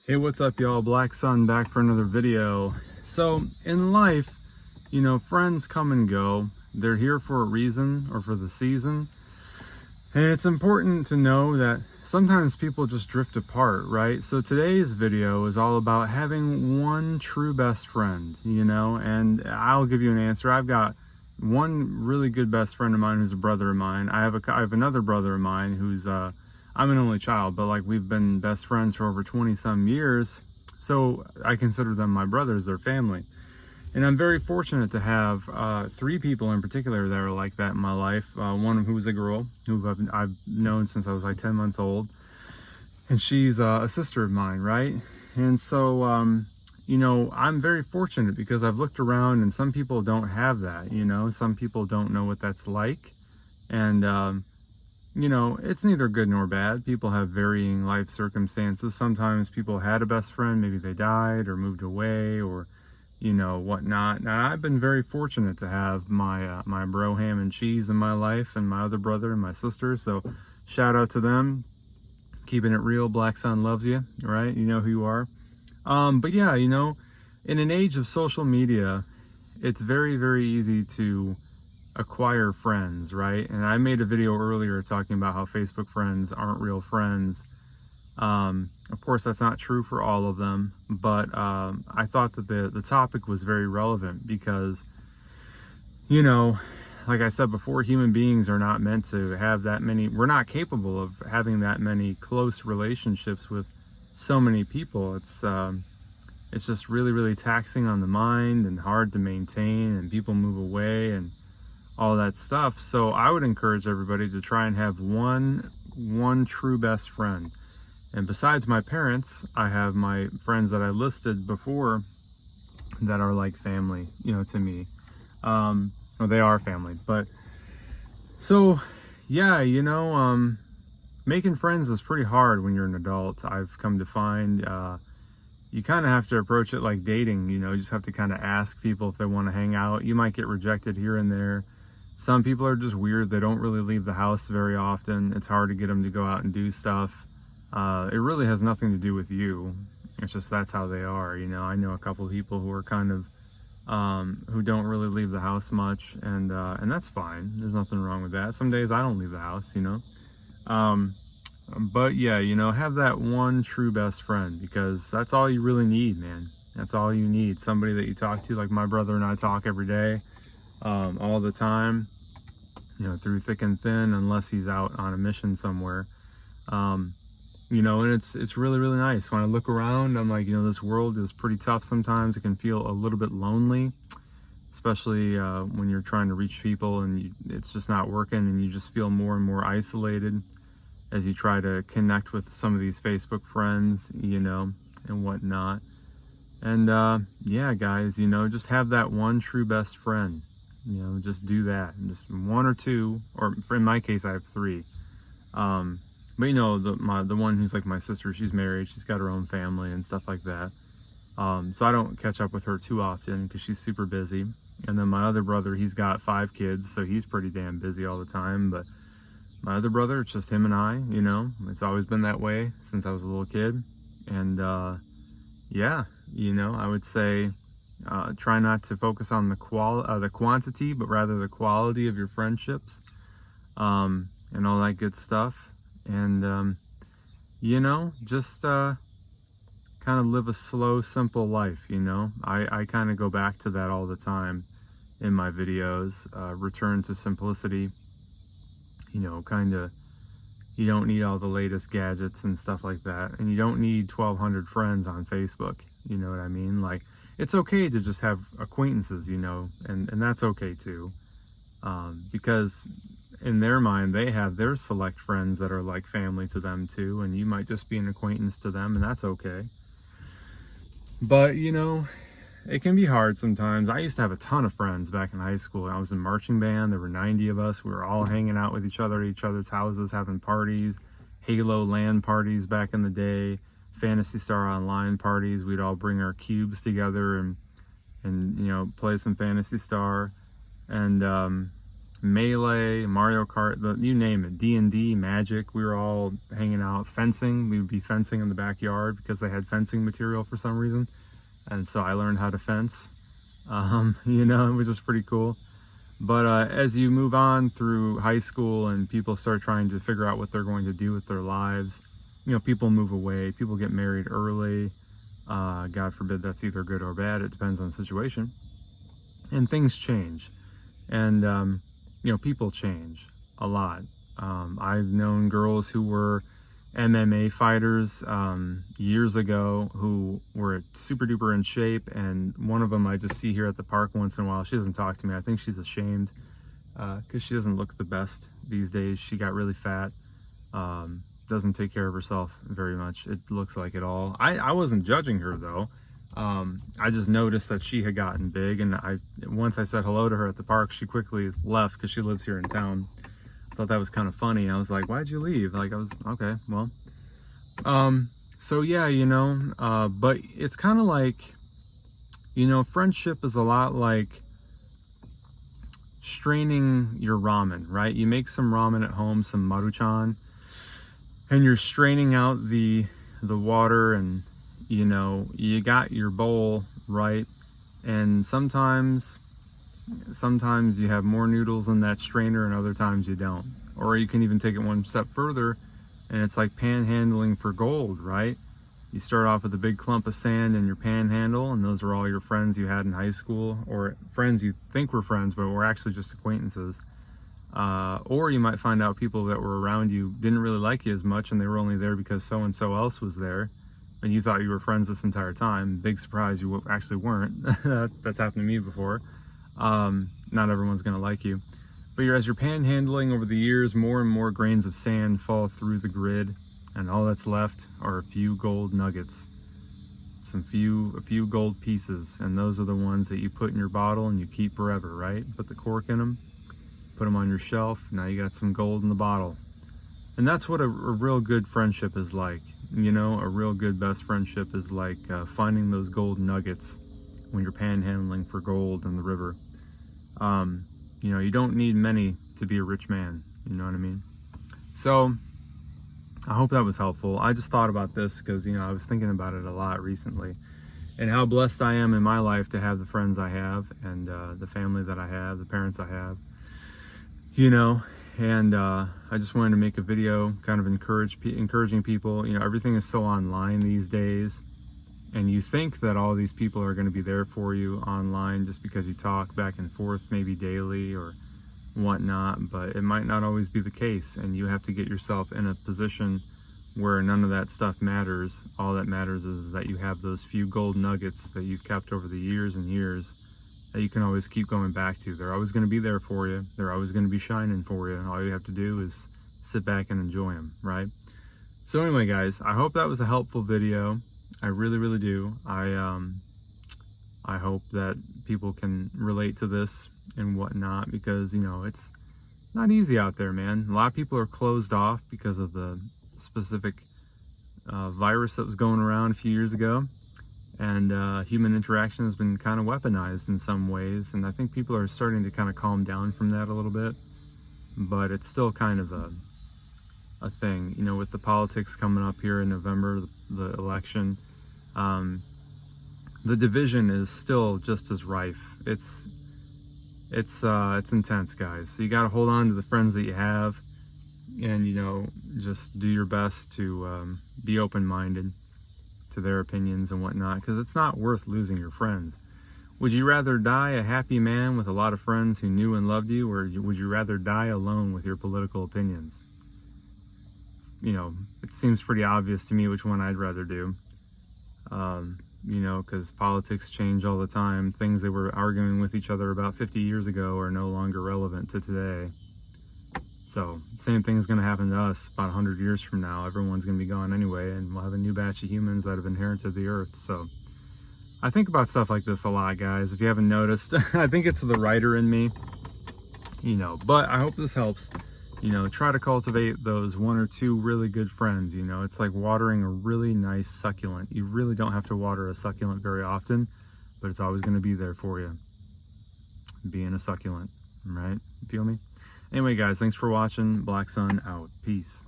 Hey, what's up, y'all? Black Sun back for another video. So in life, you know, friends come and go. They're here for a reason or for the season. And it's important to know that sometimes people just drift apart, right? So today's video is all about having one true best friend, you know, and I'll give you an answer. I've got one really good best friend of mine who's a brother of mine. I have another brother of mine who's I'm an only child, but like we've been best friends for over 20 some years. So I consider them my brothers, their family. And I'm very fortunate to have three people in particular that are like that in my life. One of who was a girl who I've known since I was like 10 months old. And she's a sister of mine, right? And so, you know, I'm very fortunate because I've looked around and some people don't have that, you know? Some people don't know what that's like. And, you know, it's neither good nor bad. People have varying life circumstances. Sometimes people had a best friend, maybe they died or moved away or, you know, whatnot. Now, I've been very fortunate to have my bro Ham and Cheese in my life, and my other brother and my sister. So shout out to them. Keeping it real, Black Sun loves you, right? You know who you are. But yeah, you know, in an age of social media, it's very, very easy to acquire friends, right? And I made a video earlier talking about how Facebook friends aren't real friends. Of course, that's not true for all of them, but I thought that the topic was very relevant because, you know, like I said before, human beings are not meant to have that many, we're not capable of having that many close relationships with so many people. It's just really, really taxing on the mind and hard to maintain, and people move away and all that stuff. So I would encourage everybody to try and have one true best friend. And besides my parents, I have my friends that I listed before that are like family, you know, to me. Well, they are family, but so yeah, you know, making friends is pretty hard when you're an adult. I've come to find, you kind of have to approach it like dating, you know, you just have to kind of ask people if they want to hang out. You might get rejected here and there. Some people are just weird. They don't really leave the house very often. It's hard to get them to go out and do stuff. It really has nothing to do with you. It's just that's how they are. You know, I know a couple of people who are kind of, who don't really leave the house much, and that's fine. There's nothing wrong with that. Some days I don't leave the house, you know. But yeah, you know, have that one true best friend, because that's all you really need, man. That's all you need. Somebody that you talk to, like my brother and I talk every day. All the time, you know, through thick and thin, unless he's out on a mission somewhere. You know, and it's really, really nice. When I look around, I'm like, you know, this world is pretty tough sometimes. It can feel a little bit lonely, especially when you're trying to reach people and it's just not working, and you just feel more and more isolated as you try to connect with some of these Facebook friends, you know, and whatnot. And yeah, guys, you know, just have that one true best friend. You know, just do that. Just one or two, or in my case, I have three. But you know, the one who's like my sister, she's married, she's got her own family and stuff like that. So I don't catch up with her too often because she's super busy. And then my other brother, he's got 5 kids, so he's pretty damn busy all the time. But my other brother, it's just him and I, you know, it's always been that way since I was a little kid. And yeah, you know, I would say, try not to focus on the quantity, but rather the quality of your friendships, and all that good stuff. And you know, just kind of live a slow, simple life. You know, I kind of go back to that all the time in my videos. Return to simplicity. You know, kind of, you don't need all the latest gadgets and stuff like that, and you don't need 1,200 friends on Facebook. You know what I mean? Like, it's okay to just have acquaintances, you know, and that's okay too, because in their mind, they have their select friends that are like family to them too, and you might just be an acquaintance to them, and that's okay. But, you know, it can be hard sometimes. I used to have a ton of friends back in high school. I was in marching band. There were 90 of us. We were all hanging out with each other at each other's houses, having parties, Halo LAN parties back in the day, Phantasy Star Online parties. We'd all bring our cubes together and you know, play some Phantasy Star. And Melee, Mario Kart, you name it, D&D, Magic. We were all hanging out. Fencing, we would be fencing in the backyard because they had fencing material for some reason. And so I learned how to fence, you know, which is pretty cool. But as you move on through high school and people start trying to figure out what they're going to do with their lives, you know, people move away, people get married early. God forbid that's either good or bad. It depends on the situation. And things change. And, you know, people change a lot. I've known girls who were MMA fighters years ago who were super duper in shape, and one of them I just see here at the park once in a while. She doesn't talk to me. I think she's ashamed because she doesn't look the best these days. She got really fat, doesn't take care of herself very much, it looks like, at all. I wasn't judging her though. I just noticed that she had gotten big, and once I said hello to her at the park, she quickly left because she lives here in town. Thought that was kind of funny. I was like, why'd you leave? Like, I was, okay, well. So yeah, you know, but it's kind of like, you know, friendship is a lot like straining your ramen, right? You make some ramen at home, some maruchan, and you're straining out the water, and you know, you got your bowl, right? And sometimes you have more noodles in that strainer and other times you don't. Or you can even take it one step further, and it's like panhandling for gold, right? You start off with a big clump of sand in your panhandle, and those are all your friends you had in high school, or friends you think were friends but were actually just acquaintances. Or you might find out people that were around you didn't really like you as much, and they were only there because so and so else was there, and you thought you were friends this entire time. Big surprise, you actually weren't. That's happened to me before. Not everyone's gonna like you. But as you're panhandling over the years, more and more grains of sand fall through the grid, and all that's left are a few gold nuggets. A few gold pieces, and those are the ones that you put in your bottle and you keep forever, right? Put the cork in them, put them on your shelf, now you got some gold in the bottle. And that's what a real good friendship is like. You know, a real good best friendship is like finding those gold nuggets when you're panhandling for gold in the river. You know, you don't need many to be a rich man, you know what I mean? So I hope that was helpful. I just thought about this because, you know, I was thinking about it a lot recently, and how blessed I am in my life to have the friends I have, and the family that I have, the parents I have, you know. And I just wanted to make a video kind of encouraging people. You know, everything is so online these days, and you think that all these people are going to be there for you online just because you talk back and forth maybe daily or whatnot, but it might not always be the case, and you have to get yourself in a position where none of that stuff matters. All that matters is that you have those few gold nuggets that you've kept over the years and years that you can always keep going back to. They're always going to be there for you. They're always going to be shining for you, and all you have to do is sit back and enjoy them, right? So anyway, guys, I hope that was a helpful video. I really do. I hope that people can relate to this and whatnot, because, you know, it's not easy out there, man. A lot of people are closed off because of the specific virus that was going around a few years ago, and human interaction has been kind of weaponized in some ways, and I think people are starting to kind of calm down from that a little bit, but it's still kind of a thing, you know, with the politics coming up here in November, the election. The division is still just as rife. It's intense, guys. So you got to hold on to the friends that you have, and, you know, just do your best to be open-minded to their opinions and whatnot, because it's not worth losing your friends. Would you rather die a happy man with a lot of friends who knew and loved you, or would you rather die alone with your political opinions? You know, it seems pretty obvious to me which one I'd rather do. You know, because politics change all the time. Things they were arguing with each other about 50 years ago are no longer relevant to today. So, same thing's going to happen to us about 100 years from now. Everyone's going to be gone anyway, and we'll have a new batch of humans that have inherited the earth. So, I think about stuff like this a lot, guys. If you haven't noticed, I think it's the writer in me, you know. But I hope this helps. You know, try to cultivate those one or two really good friends. You know, it's like watering a really nice succulent. You really don't have to water a succulent very often, but it's always going to be there for you, being a succulent. right? Feel me? Anyway, guys, thanks for watching. Black Sun out. Peace.